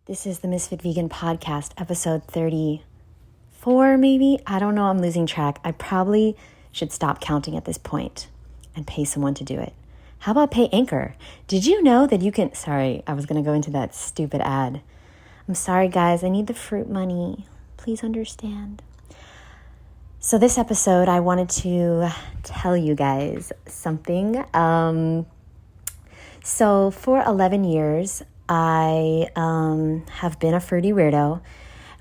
This is the Ms.FitVegan podcast, episode 34, maybe? I don't know, I'm losing track. I probably should stop counting at this point and pay someone to do it. How about pay Anchor? Did you know that you can... Sorry, I was going to go into that stupid ad. I'm sorry, guys. I need the fruit money. Please understand. So this episode, I wanted to tell you guys something. So for 11 years... I have been a fruity weirdo,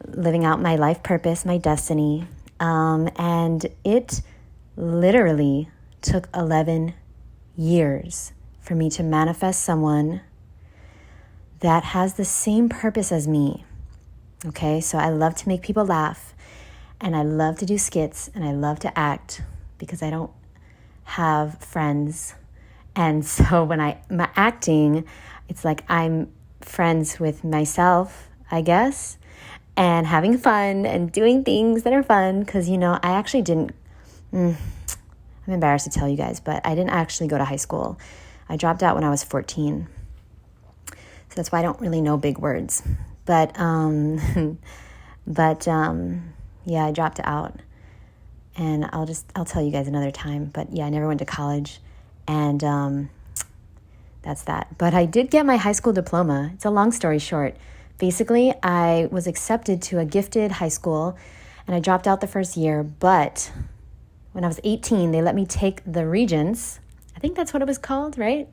living out my life purpose, my destiny, and it literally took 11 years for me to manifest someone that has the same purpose as me. Okay, so I love to make people laugh, and I love to do skits, and I love to act because I don't have friends. And so when I'm acting, it's like I'm friends with myself, I guess, and having fun and doing things that are fun because, you know, I actually didn't, I'm embarrassed to tell you guys, but I didn't actually go to high school. I dropped out when I was 14. So that's why I don't really know big words. But yeah, I dropped out. And I'll tell you guys another time. But yeah, I never went to college. And that's that. But I did get my high school diploma. It's a long story short. Basically, I was accepted to a gifted high school, and I dropped out the first year. But when I was 18, they let me take the Regents. I think that's what it was called, right?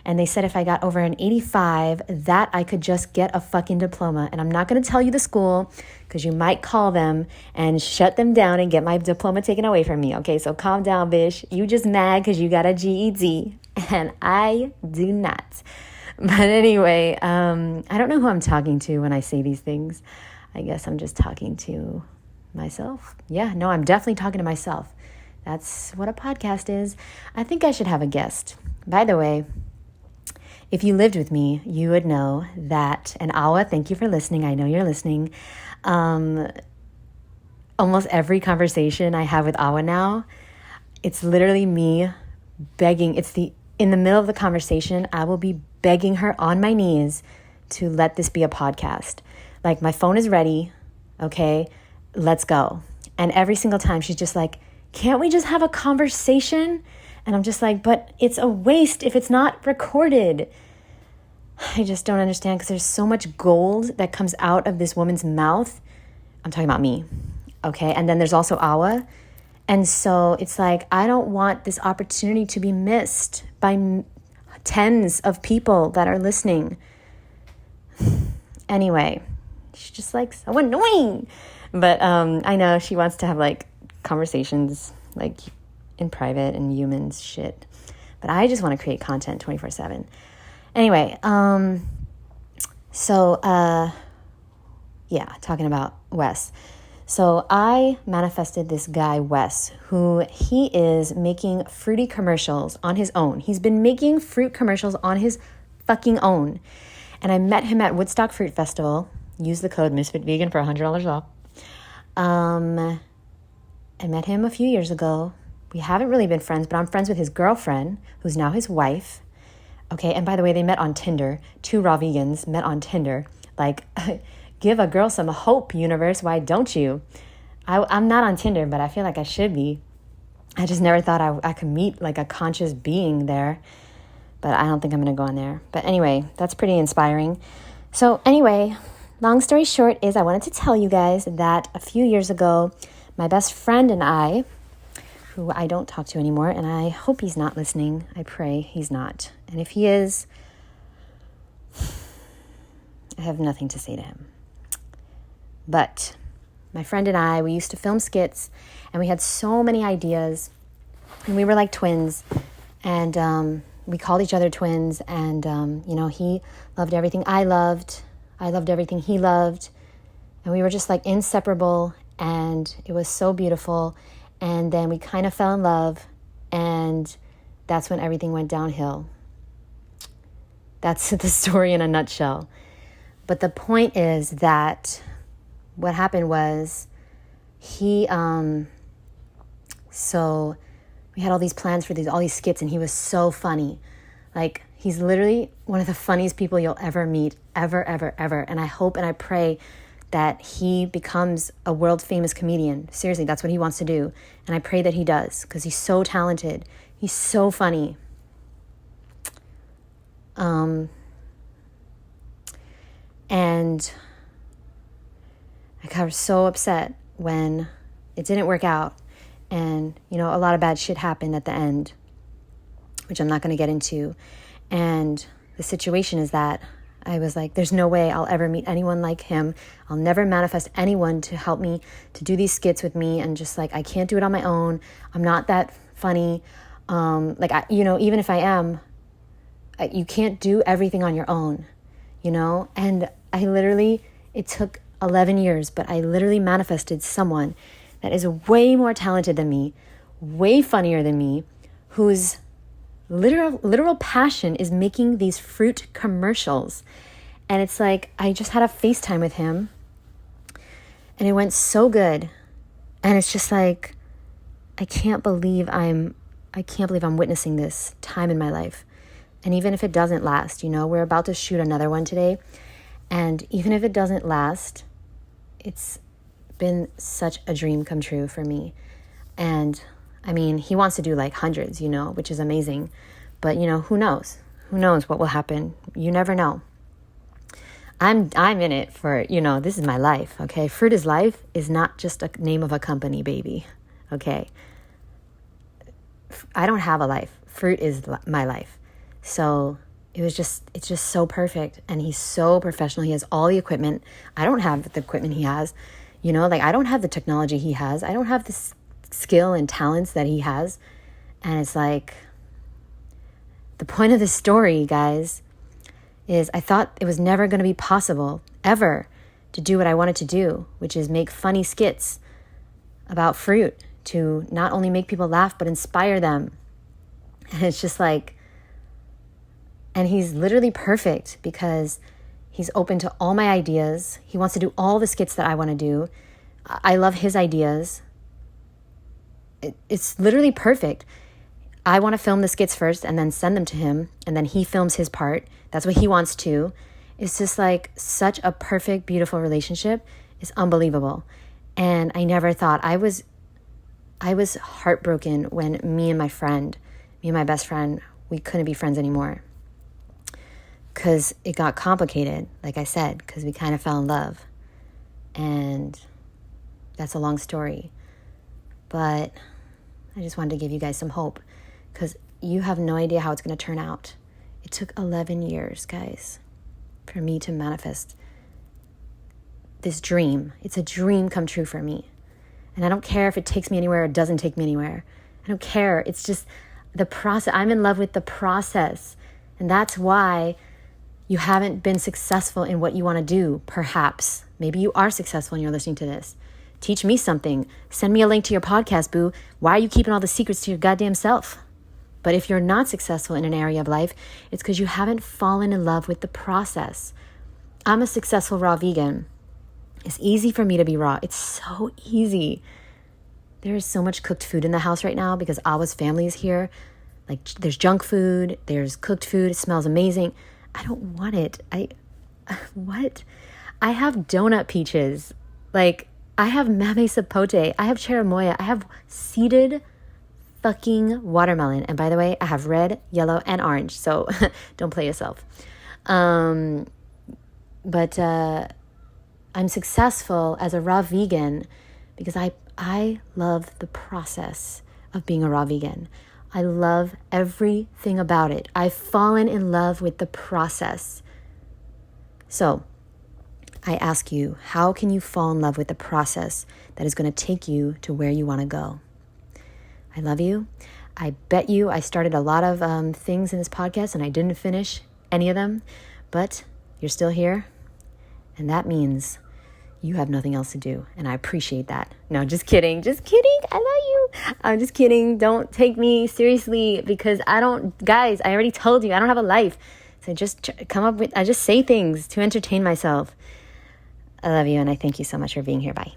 And they said if I got over an 85, that I could just get a fucking diploma. And I'm not going to tell you the school because you might call them and shut them down and get my diploma taken away from me. Okay, so calm down, bitch. You just mad because you got a GED. And I do not. But anyway, I don't know who I'm talking to when I say these things. I guess I'm just talking to myself. Yeah, no, I'm definitely talking to myself. That's what a podcast is. I think I should have a guest. By the way, if you lived with me, you would know that, and Awa, thank you for listening. I know you're listening. Almost every conversation I have with Awa now, it's literally me begging. In the middle of the conversation, I will be begging her on my knees to let this be a podcast. Like, my phone is ready, okay, let's go. And every single time she's just like, can't we just have a conversation? And I'm just like, but it's a waste if it's not recorded. I just don't understand because there's so much gold that comes out of this woman's mouth. I'm talking about me, okay? And then there's also Awa. And so it's like, I don't want this opportunity to be missed by tens of people that are listening. Anyway, she's just like so annoying. But I know she wants to have like conversations like in private and humans shit. But I just want to create content 24/7. Anyway, yeah, talking about Wes. So I manifested this guy, Wes, who he is making fruity commercials on his own. He's been making fruit commercials on his fucking own. And I met him at Woodstock Fruit Festival. Use the code Ms.FitVegan for $100 off. I met him a few years ago. We haven't really been friends, but I'm friends with his girlfriend, who's now his wife. Okay, and by the way, they met on Tinder. Two raw vegans met on Tinder. Like... Give a girl some hope, universe. Why don't you? I'm not on Tinder, but I feel like I should be. I just never thought I could meet like a conscious being there. But I don't think I'm going to go on there. But anyway, that's pretty inspiring. So anyway, long story short is I wanted to tell you guys that a few years ago, my best friend and I, who I don't talk to anymore, and I hope he's not listening. I pray he's not. And if he is, I have nothing to say to him. But my friend and I, we used to film skits, and we had so many ideas, and we were like twins, and we called each other twins, and, you know, he loved everything I loved everything he loved, and we were just like inseparable, and it was so beautiful, and then we kind of fell in love, and that's when everything went downhill. That's the story in a nutshell. But the point is that what happened was so we had all these plans for all these skits, and he was so funny. Like, He's literally one of the funniest people you'll ever meet, ever, ever, ever. And I hope and I pray that he becomes a world famous comedian. Seriously, that's what he wants to do. And I pray that he does, because he's so talented. He's so funny. And I got so upset when it didn't work out. And, you know, a lot of bad shit happened at the end, which I'm not going to get into. And the situation is that I was like, there's no way I'll ever meet anyone like him. I'll never manifest anyone to help me to do these skits with me. And just like, I can't do it on my own. I'm not that funny. Even if I am, you can't do everything on your own, you know? And it took 11 years, but I literally manifested someone that is way more talented than me, way funnier than me, whose literal passion is making these fruit commercials. And it's like, I just had a FaceTime with him and it went so good. And it's just like, I can't believe I'm witnessing this time in my life. And even if it doesn't last, you know, we're about to shoot another one today. And even if it doesn't last, it's been such a dream come true for me. And I mean, he wants to do like hundreds, you know, which is amazing. But, you know, who knows? Who knows what will happen? You never know. I'm in it for, you know, this is my life, okay? Fruit is Life is not just a name of a company, baby, okay? I don't have a life. Fruit is my life. So it's just so perfect. And he's so professional. He has all the equipment. I don't have the equipment he has. You know, like I don't have the technology he has. I don't have the skill and talents that he has. And it's like, the point of this story, guys, is I thought it was never going to be possible, ever, to do what I wanted to do, which is make funny skits about fruit to not only make people laugh, but inspire them. And it's just like, and he's literally perfect because he's open to all my ideas. He wants to do all the skits that I want to do. I love his ideas. It's literally perfect. I want to film the skits first and then send them to him, and then he films his part. That's what he wants to. It's just like such a perfect, beautiful relationship. It's unbelievable. And I never thought, I was heartbroken when me and my best friend, we couldn't be friends anymore. Because it got complicated, like I said, because we kind of fell in love. And that's a long story. But I just wanted to give you guys some hope, because you have no idea how it's going to turn out. It took 11 years, guys, for me to manifest this dream. It's a dream come true for me. And I don't care if it takes me anywhere or doesn't take me anywhere. I don't care. It's just the process. I'm in love with the process. And that's why you haven't been successful in what you want to do, perhaps. Maybe you are successful and you're listening to this. Teach me something. Send me a link to your podcast, boo. Why are you keeping all the secrets to your goddamn self? But if you're not successful in an area of life, it's because you haven't fallen in love with the process. I'm a successful raw vegan. It's easy for me to be raw. It's so easy. There is so much cooked food in the house right now because Awa's family is here. Like, there's junk food, there's cooked food. It smells amazing. I don't want it. What? I have donut peaches. Like, I have mame sapote. I have cherimoya. I have seeded fucking watermelon. And by the way, I have red, yellow, and orange. So don't play yourself. But I'm successful as a raw vegan because I love the process of being a raw vegan. I love everything about it. I've fallen in love with the process. So I ask you, how can you fall in love with the process that is going to take you to where you want to go? I love you. I bet you I started a lot of things in this podcast and I didn't finish any of them, but you're still here. And that means you have nothing else to do. And I appreciate that. No, just kidding. Just kidding. I love you. I'm just kidding. Don't take me seriously because guys, I already told you I don't have a life. So I just say things to entertain myself. I love you and I thank you so much for being here. Bye.